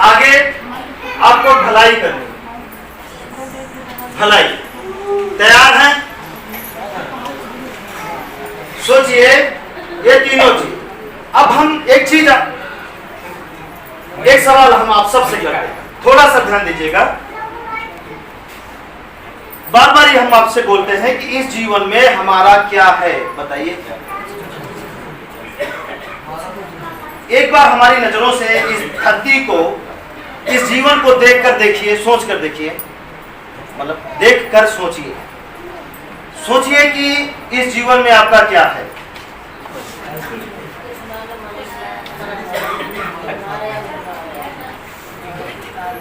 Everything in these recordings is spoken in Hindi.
आगे आपको भलाई करनी, भलाई। तैयार हैं? सोचिए ये तीनों चीज। अब हम एक सवाल हम आप सबसे करते हैं, थोड़ा सा ध्यान दीजिएगा। बार बार हम आपसे बोलते हैं कि इस जीवन में हमारा क्या है, बताइए। एक बार हमारी नजरों से इस धरती को, इस जीवन को देखकर देखिए, सोच कर देखिए, मतलब देख कर सोचिए। सोचिए कि इस जीवन में आपका क्या है।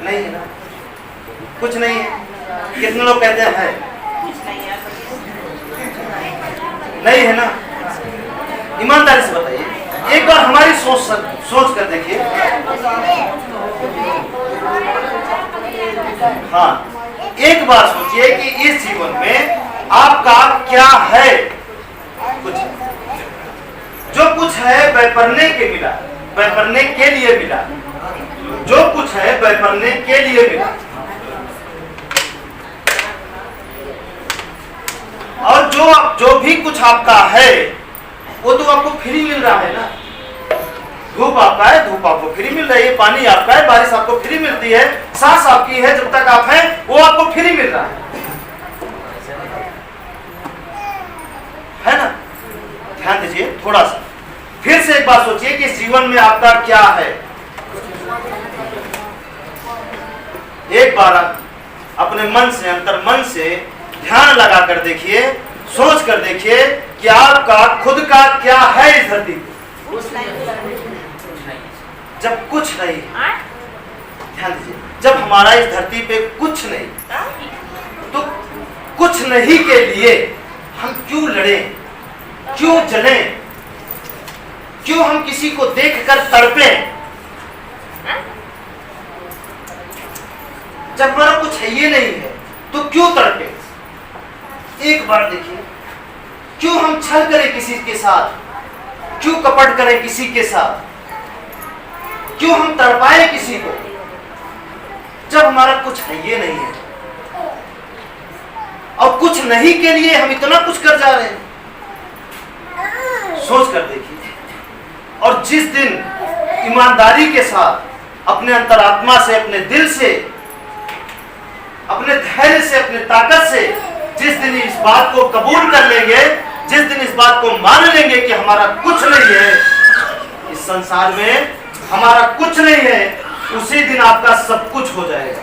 नहीं है ना, कुछ नहीं है। कितने लोग कहते हैं नहीं है ना? ईमानदारी से बताइए, एक बार हमारी सोच कर देखिए। हाँ, एक बार सोचिए कि इस जीवन में आपका क्या है। कुछ जो कुछ है वह पढ़ने के मिला, वह पढ़ने के लिए मिला। जो कुछ है वह पढ़ने के लिए मिला। और जो भी कुछ आपका है वो तो आपको फ्री मिल रहा है ना। धूप आपका है, धूप आपको फ्री मिल रही है। पानी आपका है, बारिश आपको फ्री मिलती है। सांस आपकी है, जब तक आप हैं वो आपको फ्री मिल रहा है ना? ध्यान दीजिए थोड़ा सा, फिर से एक बार सोचिए कि जीवन में आपका क्या है। एक बार अपने मन से, अंतर मन से ध्यान लगा कर देखिए, सोच कर देखिए कि आपका खुद का क्या है इस धरती पे। जब कुछ नहीं, ध्यान दीजिए, जब हमारा इस धरती पे कुछ नहीं, तो कुछ नहीं के लिए हम क्यों लड़ें, क्यों जलें, क्यों हम किसी को देखकर तड़पें? जब हमारा कुछ है ये नहीं है तो क्यों तड़पे? एक बार देखिए, क्यों हम छल करें किसी के साथ, क्यों कपट करें किसी के साथ, क्यों हम तड़पाए किसी को जब हमारा कुछ है ये नहीं है? और कुछ नहीं के लिए हम इतना कुछ कर जा रहे हैं। सोच कर देखिए। और जिस दिन ईमानदारी के साथ अपने अंतरात्मा से, अपने दिल से, अपने धैर्य से, अपने ताकत से जिस दिन इस बात को कबूल कर लेंगे, जिस दिन इस बात को मान लेंगे कि हमारा कुछ नहीं है इस संसार में, हमारा कुछ नहीं है, उसी दिन आपका सब कुछ हो जाएगा।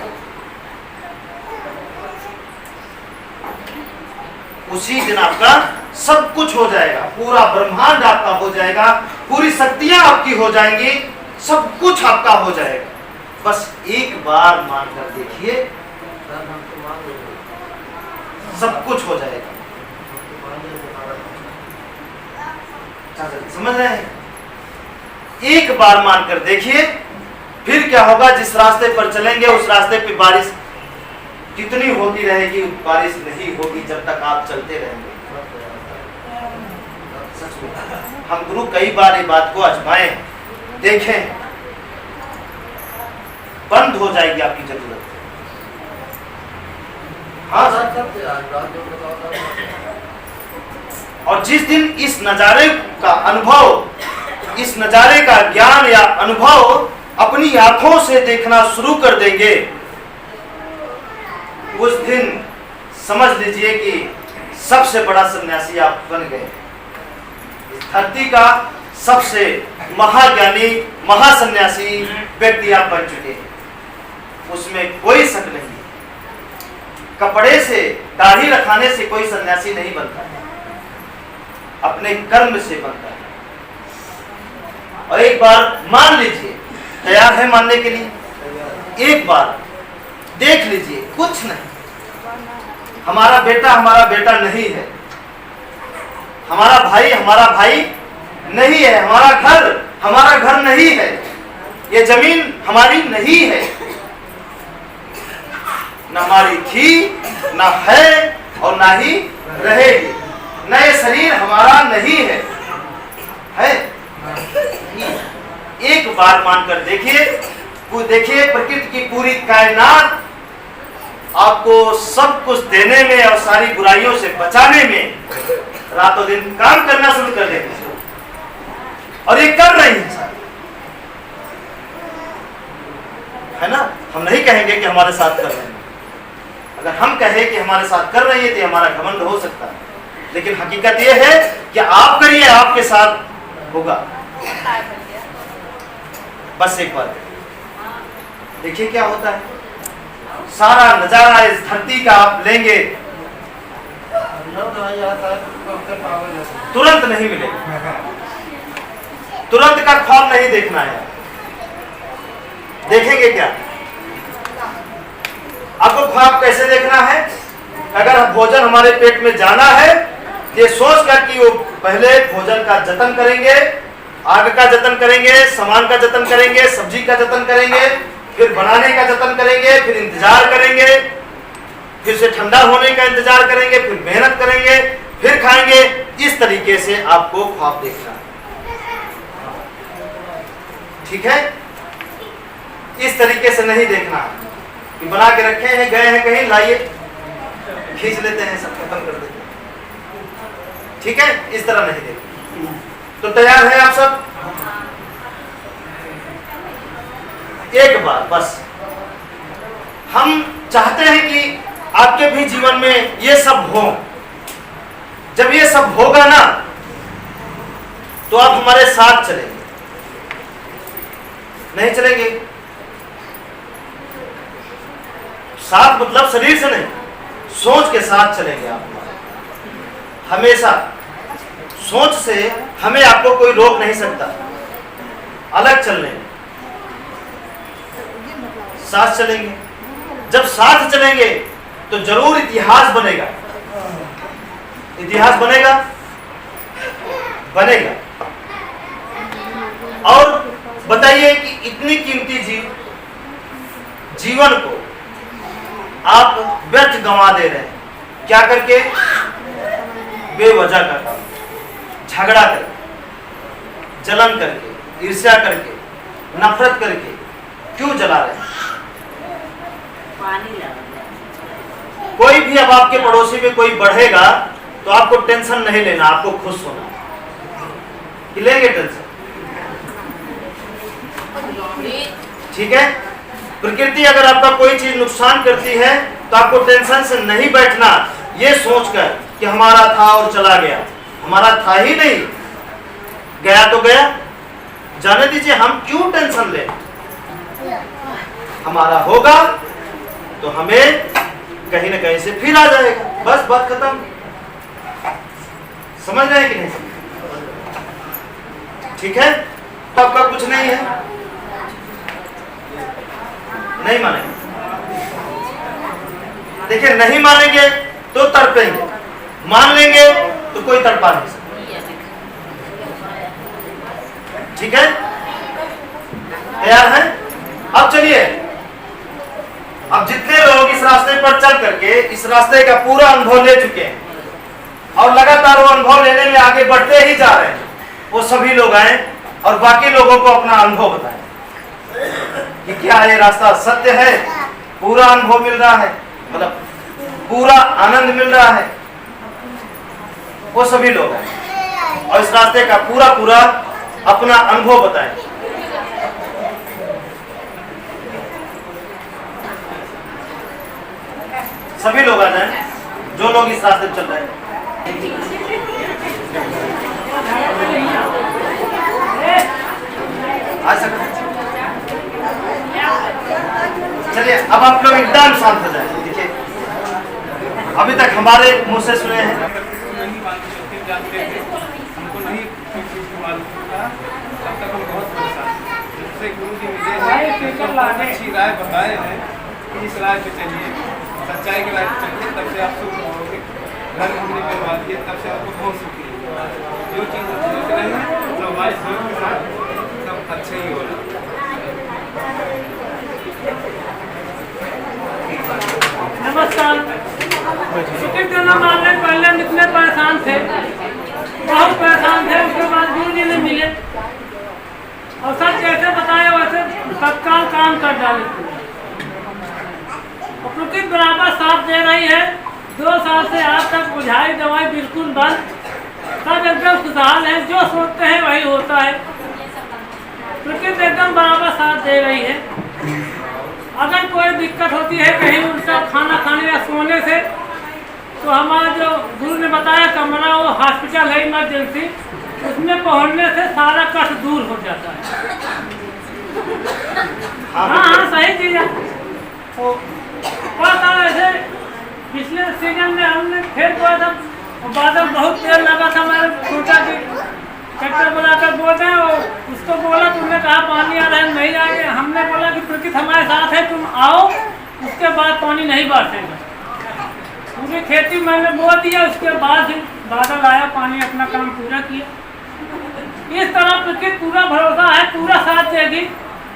उसी दिन आपका सब कुछ हो जाएगा। पूरा ब्रह्मांड आपका हो जाएगा, पूरी शक्तियां आपकी हो जाएंगी, सब कुछ आपका हो जाएगा। बस एक बार मानकर देखिए, सब कुछ हो जाएगा। समझ रहे हैं? एक बार मानकर देखिए, फिर क्या होगा। जिस रास्ते पर चलेंगे उस रास्ते पे बारिश कितनी होती रहेगी, बारिश नहीं होगी जब तक आप चलते रहेंगे। सच में हम गुरु कई बार ये बात को आजमाए, देखें, बंद हो जाएगी आपकी जरूरत। हाँ, और जिस दिन इस नजारे का अनुभव, इस नजारे का ज्ञान या अनुभव अपनी आंखों से देखना शुरू कर देंगे, उस दिन समझ लीजिए कि सबसे बड़ा सन्यासी आप बन गए। इस धरती का सबसे महाज्ञानी, महासन्यासी व्यक्ति आप बन चुके हैं, उसमें कोई शक नहीं। कपड़े से, दाढ़ी रखाने से कोई सन्यासी नहीं बनता है, अपने कर्म से बनता है। और एक बार मान लीजिए, तैयार है मानने के लिए? एक बार देख लीजिए, कुछ नहीं। हमारा बेटा नहीं है, हमारा भाई नहीं है, हमारा घर नहीं है, ये जमीन हमारी नहीं है, न हमारी थी, न है और न ही रहेगी। न ये शरीर हमारा नहीं है? एक बार मानकर देखिए, देखिए प्रकृति की पूरी कायनात आपको सब कुछ देने में और सारी बुराइयों से बचाने में रातों दिन काम करना शुरू कर देती है, और ये कर रही है, है ना। हम नहीं कहेंगे कि हमारे साथ कर रहे हैं। अगर हम कहें कि हमारे साथ कर रही है तो हमारा घमंड हो सकता है, लेकिन हकीकत यह है कि आप करिए, आपके साथ होगा। बस एक बार देखिए क्या होता है। सारा नजारा इस धरती का आप लेंगे, तुरंत नहीं मिलेगा, तुरंत का ख्वाब नहीं देखना है। देखेंगे क्या? आपको ख्वाब कैसे देखना है? अगर भोजन हमारे पेट में जाना है, ये सोच कर कि वो पहले भोजन का जतन करेंगे, आग का जतन करेंगे, सामान का जतन करेंगे, सब्जी का जतन करेंगे, फिर बनाने का जतन करेंगे, फिर इंतजार करेंगे, फिर से ठंडा होने का इंतजार करेंगे, फिर मेहनत करेंगे, फिर खाएंगे। इस तरीके से आपको ख्वाब देखना है, ठीक है। इस तरीके से नहीं देखना कि बना के रखे हैं, गए हैं कहीं, लाइए खींच लेते हैं, सब खत्म कर देते हैं, ठीक है। इस तरह नहीं देखना। तो तैयार हैं आप सब? एक बार बस हम चाहते हैं कि आपके भी जीवन में ये सब हो। जब ये सब होगा ना, तो आप हमारे साथ चलेंगे। नहीं चलेंगे? साथ मतलब शरीर से नहीं, सोच के साथ चलेंगे आप हमेशा। सोच से हमें आपको कोई रोक नहीं सकता अलग चलने में। साथ चलेंगे। जब साथ चलेंगे तो जरूर इतिहास बनेगा। इतिहास बनेगा, बनेगा। और बताइए कि इतनी कीमती जीवन को आप व्यर्थ गंवा दे रहे हैं। क्या करके? बेवजह का काम, झगड़ा करके, जलन करके, ईर्ष्या करके, नफरत करके क्यों जला रहे हैं? कोई भी अब आपके पड़ोसी में कोई बढ़ेगा तो आपको टेंशन नहीं लेना, आपको खुश होना। कि लेंगे टेंशन? ठीक है। प्रकृति अगर आपका कोई चीज नुकसान करती है तो आपको टेंशन से नहीं बैठना, ये सोचकर कि हमारा था और चला गया। हमारा था ही नहीं, गया तो गया, जाने दीजिए, हम क्यों टेंशन लें। हमारा होगा तो हमें कहीं ना कहीं से फिर आ जाएगा, बस बात खत्म। समझ रहे हैं कि नहीं? ठीक है। तो आपका कुछ नहीं है, नहीं मानेंगे। देखिए, नहीं मानेंगे तो तड़पेंगे, मान लेंगे तो कोई तड़पा नहीं सकता। ठीक है, तैयार हैं? अब चलिए, अब जितने लोग इस रास्ते पर चल करके इस रास्ते का पूरा अनुभव ले चुके हैं और लगातार वो अनुभव लेने में आगे बढ़ते ही जा रहे हैं, वो सभी लोग आए और बाकी लोगों को अपना अनुभव बताएं कि क्या ये रास्ता सत्य है, पूरा अनुभव मिल रहा है, मतलब पूरा आनंद मिल रहा है। वो सभी लोग हैं और इस रास्ते का पूरा अपना अनुभव बताएं। सभी लोग आ जाएं जो लोग इस रास्ते पर चल रहे हैं। आ सकते हैं। चलिए, अब आप लोग एकदम शांत हो जाए। देखिए, अभी तक हमारे मुंह से सुने हैं, हमको नहीं मालूम था, तब तक हम बहुत परेशान थे। जब से गुरु जी मिले तो बहुत अच्छी राय बताए हैं कि इस राय पे चलिए, सच्चाई की राय पे चलिए, तब से आप सुख रहोगे। घर हमने करवा दिए, तब से आपको बहुत सुखी है। जो चीज़ सोच रहे हैं तो हमारे सहयोग के साथ सब अच्छा ही हो रहा है। नमस्कार। छुट्टी करना मानने पहले हम इतने परेशान थे, बहुत परेशान थे। उसके बाद गुरु जी ने मिले और सब कैसे बताए वैसे तत्काल काम कर डाले। प्रकृति बराबर साथ दे रही है। 2 साल से आज तक बुझाई दवाई बिल्कुल बंद, सब एकदम खुशहाल है, जो सोचते हैं वही होता है। प्रकृति एकदम बराबर साथ दे रही है। अगर कोई दिक्कत होती है कहीं उनका खाना खाने या सोने से, तो हमारा जो गुरु ने बताया कमरा वो हॉस्पिटल है इमरजेंसी, उसमें पहुंचने से सारा कष्ट दूर हो जाता है। हाँ सही चीज है। तो ऐसे पिछले सीजन में हमने खेत बोया था, बादल बहुत तेज लगा था, मैंने सोचा कि ट्रैक्टर बुलाकर बोल रहे हैं, उसको बोला तुमने कहा पानी आ रहा है नहीं आएंगे, हमने बोला कि प्रकृति हमारे साथ है, तुम आओ, उसके बाद पानी नहीं बरसेगा। पूरी खेती मैंने बो दिया, उसके बाद ही बादल आया, पानी अपना काम पूरा किया। इस तरह प्रकृति पूरा भरोसा है, पूरा साथ देगी।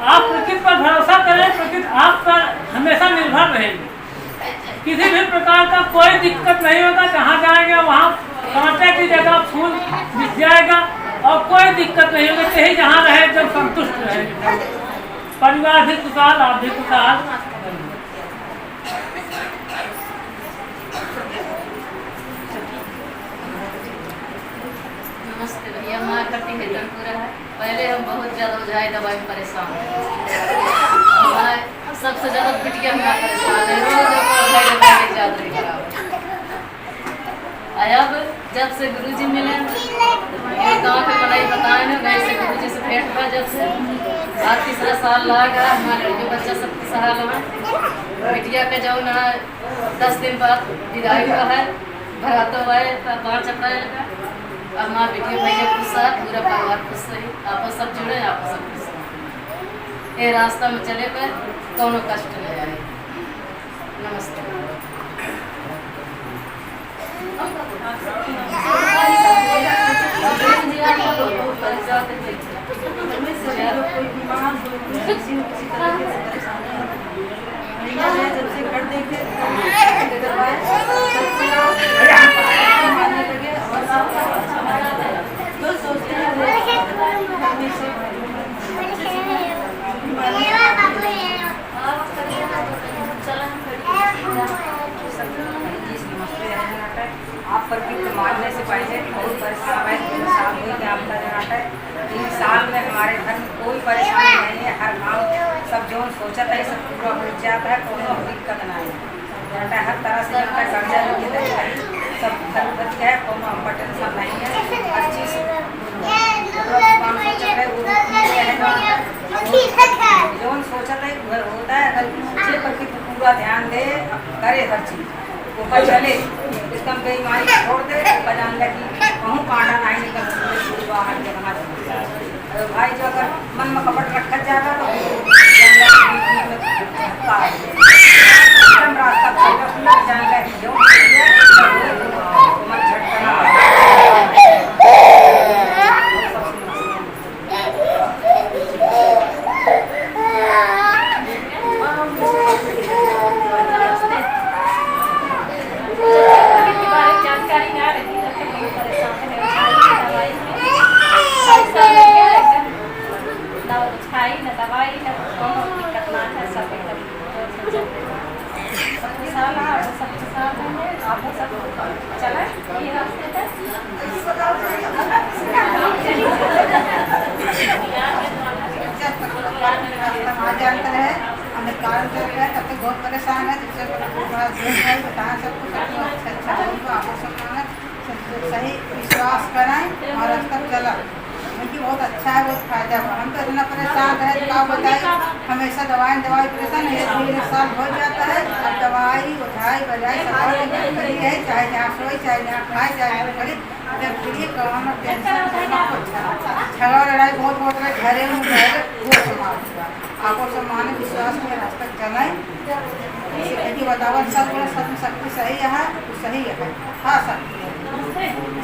आप प्रकृति पर भरोसा करें, प्रकृति आप पर हमेशा निर्भर रहेगी। किसी भी प्रकार का कोई दिक्कत नहीं होगा, जहाँ जाएगा वहाँ कांटे की जगह फूल दिख जाएगा और कोई दिक्कत नहीं होगी। कहीं जहाँ रहे एकदम संतुष्ट रहेगा, परिवार भी खुशहाल, आप भी खुशहाल। नमस्ते भैया, माँ करती है पूरा है। पहले हम बहुत ज़्यादा बुझाई दवाई में परेशान हैं। सबसे ज़्यादा पिटिया में परेशान है, रोज याद रही खराब। अब जब से गुरुजी मिले, गाँव के पढ़ाई बताए ना, वैसे गुरुजी से भेंट हुआ, जब से आज 3रा साल लगा। हमारे लड़के बच्चा सबके सहारा लगा। बिटिया के जाओ ना 10 दिन बाद विदाई हुआ है, भराता हुआ है 5 अप्रैल का। अब माँ बेटियों भैया खुश है, पूरा परिवार खुश रही, आप सब जुड़े, आप सब खुश रहे। ये रास्ता में चले पर कोनो कष्ट नहीं आए। नमस्ते। जब से घर देखे जो सोचते हैं आप प्रकृति मानने से पहले बहुत परेशान है। 3 साल हुई कि आपका जनाट है। 3 साल में हमारे घर में कोई परेशानी नहीं है। हर काम सब जो सोचा था सब पूरा हो जाता है, कोनो दिक्कत नहीं है। हर तरह से जनता कर्जा लेके सब खरीद है, कोनो हमको टेंशन नहीं है। हर चीज़ जो सोचा था घर होता है। अगर पूछे प्रकृति पूरा ध्यान दे, करे हर चीज़ ऊपर चले, एकदम बेईमानी छोड़ दे, ऊपर जान ले कि कहूँ कांटा नहीं निकल बाहर के हमारे भाई। जो अगर मन में कपट रखा जाएगा तो रास्ता जान ले जो मन झटकना। जानकारी ना रहती है, परेशान है। खाई न दवाई न कोनो दिक्कत ना है, सब एकदम साल है। आप सब चला ये रास्ते पे जानते हैं हमें कारण जो है तब तक बहुत परेशान है। जिससे बताएं सबको अच्छा आपको सम्मान सही विश्वास कराएं और अब तक चला क्योंकि बहुत अच्छा है, बहुत फायदा हुआ। हम तो इतना परेशान रहे क्या बताए, हमेशा दवाई परेशान है। 3 साल हो जाता है, अब दवाई उठाई बजाई सब है, चाहे जहाँ सोई चाहे जहाँ खाए चाहे करी जब फिर काम टेंशन झगड़ा लड़ाई बहुत रहे, घरे में वो समाज हुआ। आपको सम्मान विश्वास में रास्ता चलाएं। यदि बतावन सब सब शक्ति सही है, सही है। हाँ सर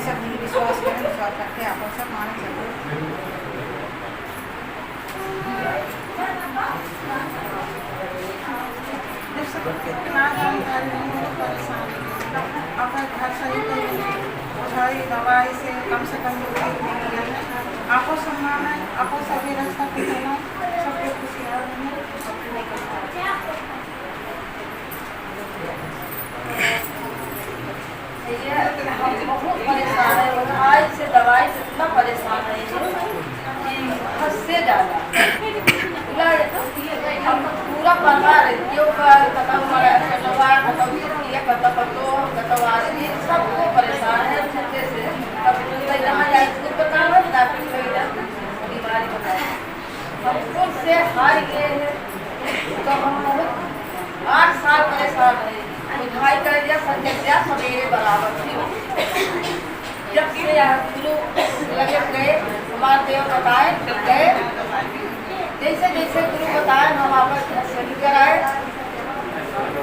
सब विश्वास करें, विश्वास करके आपको सब माने चलिए। अपना घर सही करिए, दवाई से कम आपको सम्मान है, आपको सभी रास्ता पे चला, सबको खुशियाँ हम बहुत 8 साल परेशान रहे। भाई कर दिया संजय दिया सवेरे बराबर थी। जब कि गुरु लगे गए हमारे देव बताए गए, जैसे जैसे गुरु बताए हम आपस में सही कराए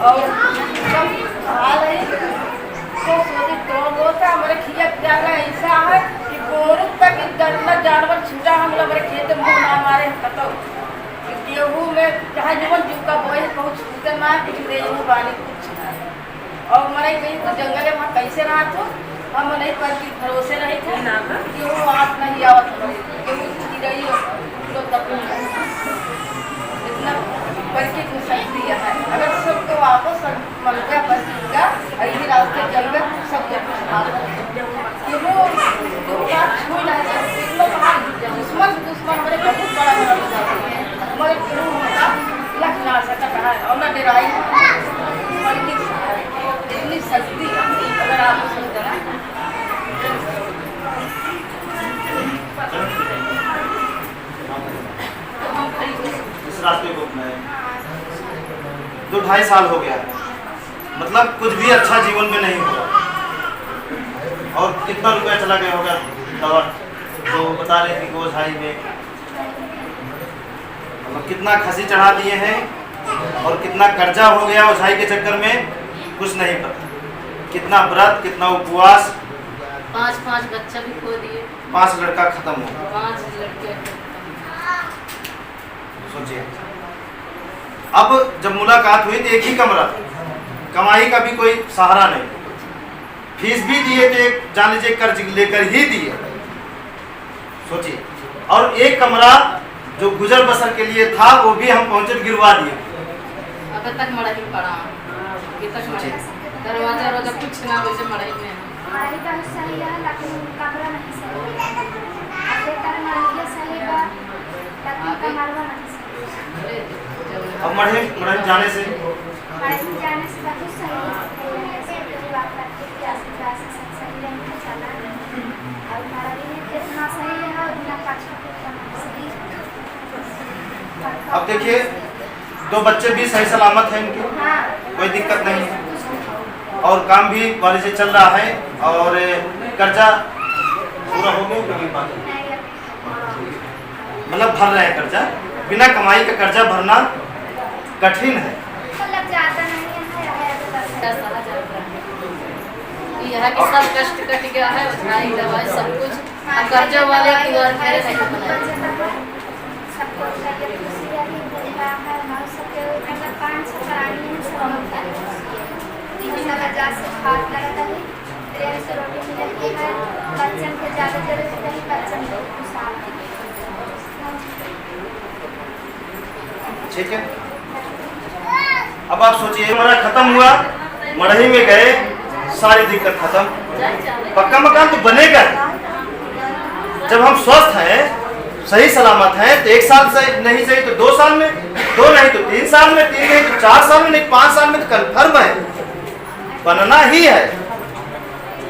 और सब हाल है तो सोचे कौन बोलता हमारे खिया जाना ऐसा है कि गोरु तक जन्नत जानवर छूटा हम लोग खेत में ना मारे कतो गेहूँ में चाहे जीवन जीव का बोए बहुत छूटे ना कुछ दे पानी कुछ और मरे कहीं तो जंगल में कैसे रहा तो हम नहीं पर की भरोसे रहे थे कि वो आप नहीं आवत गेहूँ रही तो तब इतना पर की शक्ति है। अगर सबको वापस मन गया पर का यही रास्ते जंगल सब गेहूँ छू दुश्मन हमारे बहुत बड़ा हमारे गेहूँ होता लख ना सकता है और न डराई इतनी शक्ति अगर आप समझना इस रास्ते को अपनाए 2-2.5 साल हो गया, मतलब कुछ भी अच्छा जीवन में नहीं हुआ। और कितना रुपया चला गया होगा दवा तो बता रहे थे गोझाई में, मतलब कितना खसी चढ़ा दिए हैं और कितना कर्जा हो गया ओझाई के चक्कर में कुछ नहीं पता। कितना व्रत कितना उपवास, 5 बच्चा भी खो दिए, 5 लड़का खत्म हो, 5 लड़के। सोचिए अब जब मुलाकात हुई तो एक ही कमरा, कमाई का भी कोई सहारा नहीं, फीस भी दिए थे जान लीजिए कर्ज लेकर ही दिए। सोचिए और एक कमरा जो गुजर बसर के लिए था वो भी हम पहुंचे गिरवा दिए। अब तक मड़ाई में पड़ा अभी तक दरवाजा रोजा कुछ ना वैसे मड़ाई में हमारी का सही है लेकिन कमरा नहीं सही है। अब तक मड़ाई सही है लेकिन कमरा नहीं सही है। अब मढ़े जाने से मढ़े जाने से सब कुछ सही है। ऐसे कोई बात करके क्लास से सही नहीं चला और मढ़ी में कितना सही है और बिना पाछा के सही। अब देखिए 2 बच्चे भी सही सलामत हैं इनके, हाँ कोई दिक्कत नहीं है और काम भी वाले से चल रहा है और कर्जा पूरा हो गया, मतलब भर रहे हैं कर्जा। बिना कमाई का कर्जा भरना कठिन है। मतलब ज्यादा नहीं है यह कि सब कष्ट कट गया है, उठाई दवाई सब कुछ। अब कर्जा वाले की ओर मेरे से सबको चाहिए खुशी है कि है हमारे सबके मतलब 500 करानी है सब होता है। मतलब जा से हाथ लगाता है, ट्रेन से रोटी मिलती है, बच्चन के ज़्यादा जरूरत नहीं, बच्चन को खुशहाल है। ठीक है अब आप सोचिए हमारा खत्म हुआ, मढ़ई में गए सारी दिक्कत खत्म, पक्का मकान तो बनेगा। जब हम स्वस्थ हैं सही सलामत हैं तो 1 साल से नहीं सही तो 2 साल में, 2 नहीं तो 3 साल में, 3 नहीं तो 4 साल में, नहीं 5 साल में तो कन्फर्म है, बनना ही है।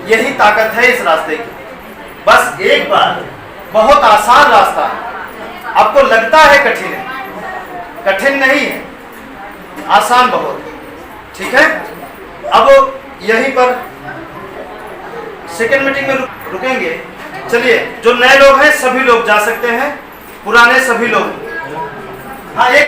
यही ताकत है इस रास्ते की। बस एक बार, बहुत आसान रास्ता है, आपको लगता है कठिन है, कठिन नहीं है, आसान बहुत। ठीक है अब यहीं पर सेकेंड मीटिंग में रुकेंगे। चलिए जो नए लोग हैं सभी लोग जा सकते हैं, पुराने सभी लोग। हाँ एक